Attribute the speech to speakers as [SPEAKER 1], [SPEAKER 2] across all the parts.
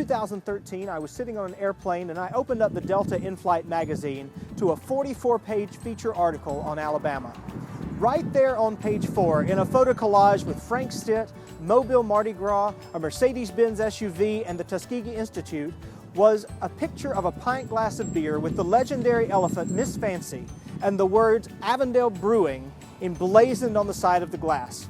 [SPEAKER 1] 2013, I was sitting on an airplane and I opened up the Delta In-Flight magazine to a 44-page feature article on Alabama. Right there on page 4, in a photo collage with Frank Stitt, Mobile Mardi Gras, a Mercedes-Benz SUV, and the Tuskegee Institute, was a picture of a pint glass of beer with the legendary elephant Miss Fancy and the words Avondale Brewing emblazoned on the side of the glass.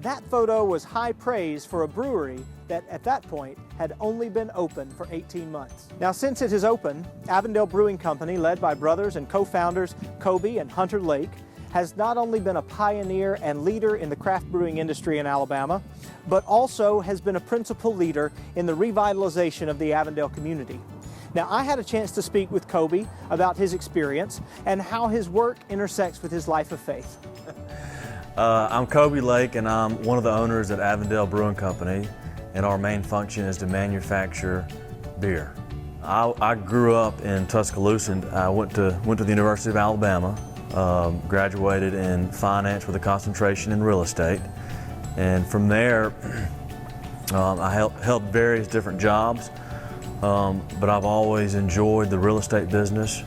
[SPEAKER 1] That photo was high praise for a brewery that at that point had only been open for 18 months. Now, since it is open, Avondale Brewing Company, led by brothers and co-founders Coby and Hunter Lake, has not only been a pioneer and leader in the craft brewing industry in Alabama, but also has been a principal leader in the revitalization of the Avondale community. Now, I had a chance to speak with Coby about his experience and how his work intersects with his life of faith.
[SPEAKER 2] I'm Coby Lake, and I'm one of the owners at Avondale Brewing Company, and our main function is to manufacture beer. I grew up in Tuscaloosa. I went to the University of Alabama, graduated in finance with a concentration in real estate, and from there I held various different jobs, but I've always enjoyed the real estate business.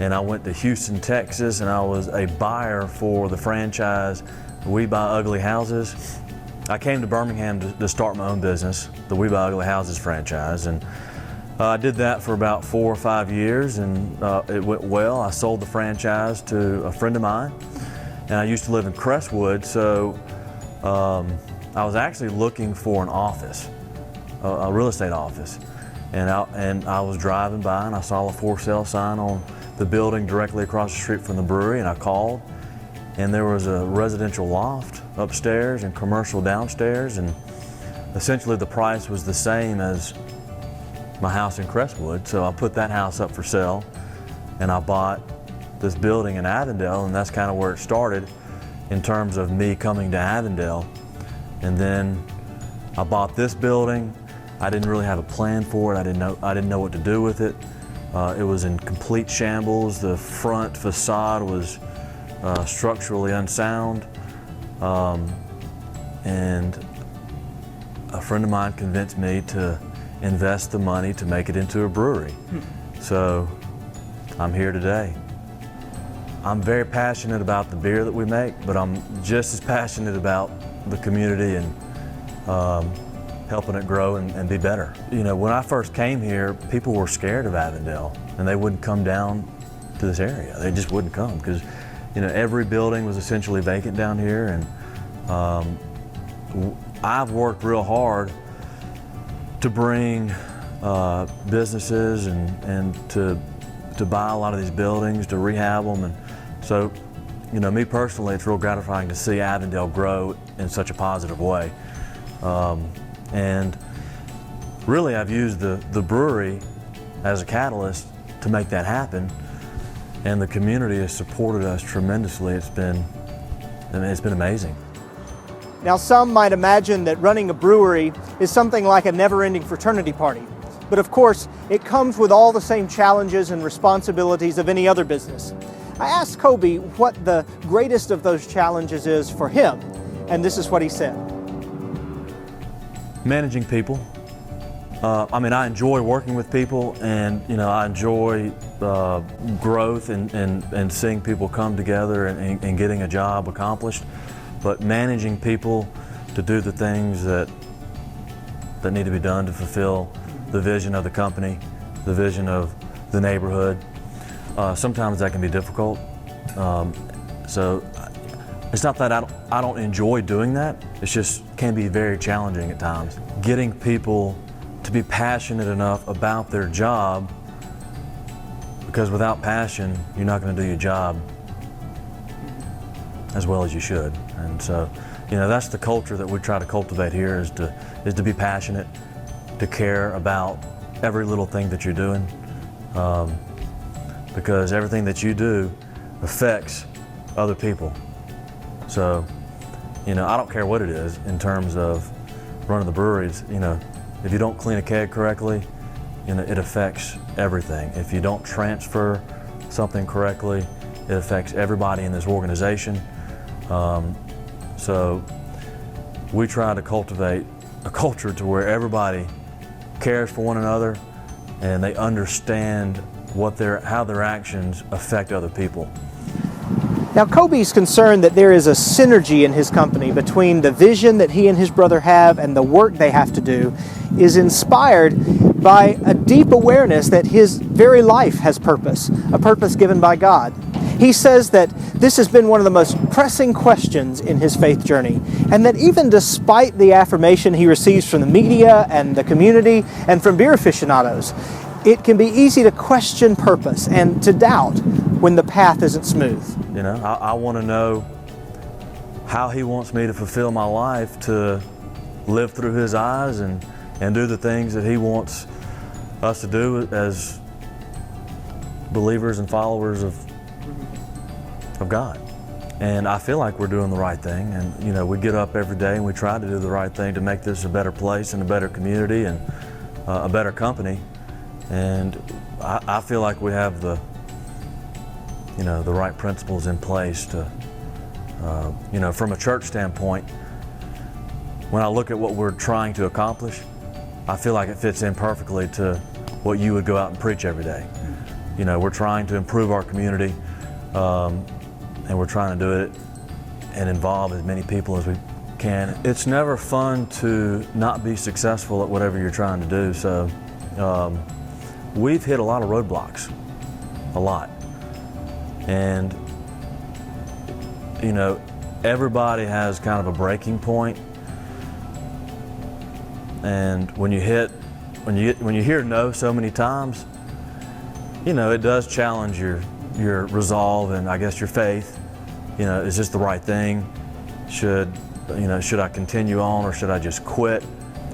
[SPEAKER 2] And I went to Houston, Texas, and I was a buyer for the franchise We Buy Ugly Houses. I came to Birmingham to start my own business, the We Buy Ugly Houses franchise, and I did that for about 4 or 5 years, and it went well. I sold the franchise to a friend of mine, and I used to live in Crestwood, so I was actually looking for an office, a real estate office, and I was driving by and I saw a for sale sign on the building directly across the street from the brewery, and I called, and there was a residential loft upstairs and commercial downstairs, and essentially the price was the same as my house in Crestwood. So I put that house up for sale, and I bought this building in Avondale, and that's kind of where it started in terms of me coming to Avondale. And then I bought this building. I didn't really have a plan for it. I didn't know what to do with it. It was in complete shambles. The front facade was structurally unsound, and a friend of mine convinced me to invest the money to make it into a brewery. So I'm here today. I'm very passionate about the beer that we make, but I'm just as passionate about the community and helping it grow and be better. You know, when I first came here, people were scared of Avondale, and they wouldn't come down to this area. They just wouldn't come because, you know, every building was essentially vacant down here, and I've worked real hard to bring businesses and to buy a lot of these buildings, to rehab them, and so, you know, me personally, it's real gratifying to see Avondale grow in such a positive way. And really, I've used the brewery as a catalyst to make that happen, and the community has supported us tremendously. It's been amazing.
[SPEAKER 1] Now, some might imagine that running a brewery is something like a never-ending fraternity party. But of course, it comes with all the same challenges and responsibilities of any other business. I asked Coby what the greatest of those challenges is for him, and this is what he said.
[SPEAKER 2] Managing people. I mean, I enjoy working with people, and you know, I enjoy growth and seeing people come together and getting a job accomplished. But managing people to do the things that need to be done to fulfill the vision of the company, the vision of the neighborhood, sometimes that can be difficult. So it's not that I don't enjoy doing that. It's just can be very challenging at times. Getting people to be passionate enough about their job, because without passion, you're not going to do your job as well as you should. And so, you know, that's the culture that we try to cultivate here, is to be passionate, to care about every little thing that you're doing, because everything that you do affects other people. So, you know, I don't care what it is in terms of running the breweries. You know, if you don't clean a keg correctly, you know, it affects everything. If you don't transfer something correctly, it affects everybody in this organization. So we try to cultivate a culture to where everybody cares for one another, and they understand how their actions affect other people.
[SPEAKER 1] Now, Coby's concerned that there is a synergy in his company between the vision that he and his brother have and the work they have to do is inspired by a deep awareness that his very life has purpose, a purpose given by God. He says that this has been one of the most pressing questions in his faith journey, and that even despite the affirmation he receives from the media and the community and from beer aficionados, it can be easy to question purpose and to doubt when the path isn't smooth.
[SPEAKER 2] You know, I want to know how he wants me to fulfill my life, to live through his eyes and do the things that he wants us to do as believers and followers of God. And I feel like we're doing the right thing, and you know, we get up every day and we try to do the right thing to make this a better place and a better community and a better company. And I feel like we have the right principles in place to, from a church standpoint, when I look at what we're trying to accomplish, I feel like it fits in perfectly to what you would go out and preach every day. You know, we're trying to improve our community, and we're trying to do it and involve as many people as we can. It's never fun to not be successful at whatever you're trying to do, so we've hit a lot of roadblocks, a lot. And, you know, everybody has kind of a breaking point. And when you hear no so many times, you know, it does challenge your resolve and I guess your faith. You know, is this the right thing? Should I continue on or should I just quit?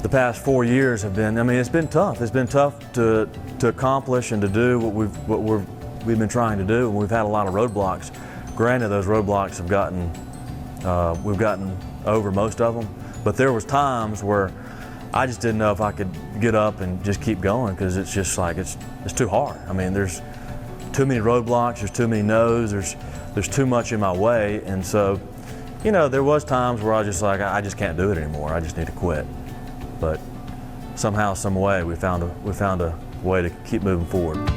[SPEAKER 2] The past 4 years have been, it's been tough. It's been tough to accomplish and to do what we've been trying to do, and we've had a lot of roadblocks. Granted, those roadblocks we've gotten over most of them, but there was times where I just didn't know if I could get up and just keep going, because it's just like, it's too hard. There's too many roadblocks, there's too many no's, there's too much in my way, and so, you know, there was times where I was just like, I just can't do it anymore, I just need to quit. But somehow, some way, we found a way to keep moving forward.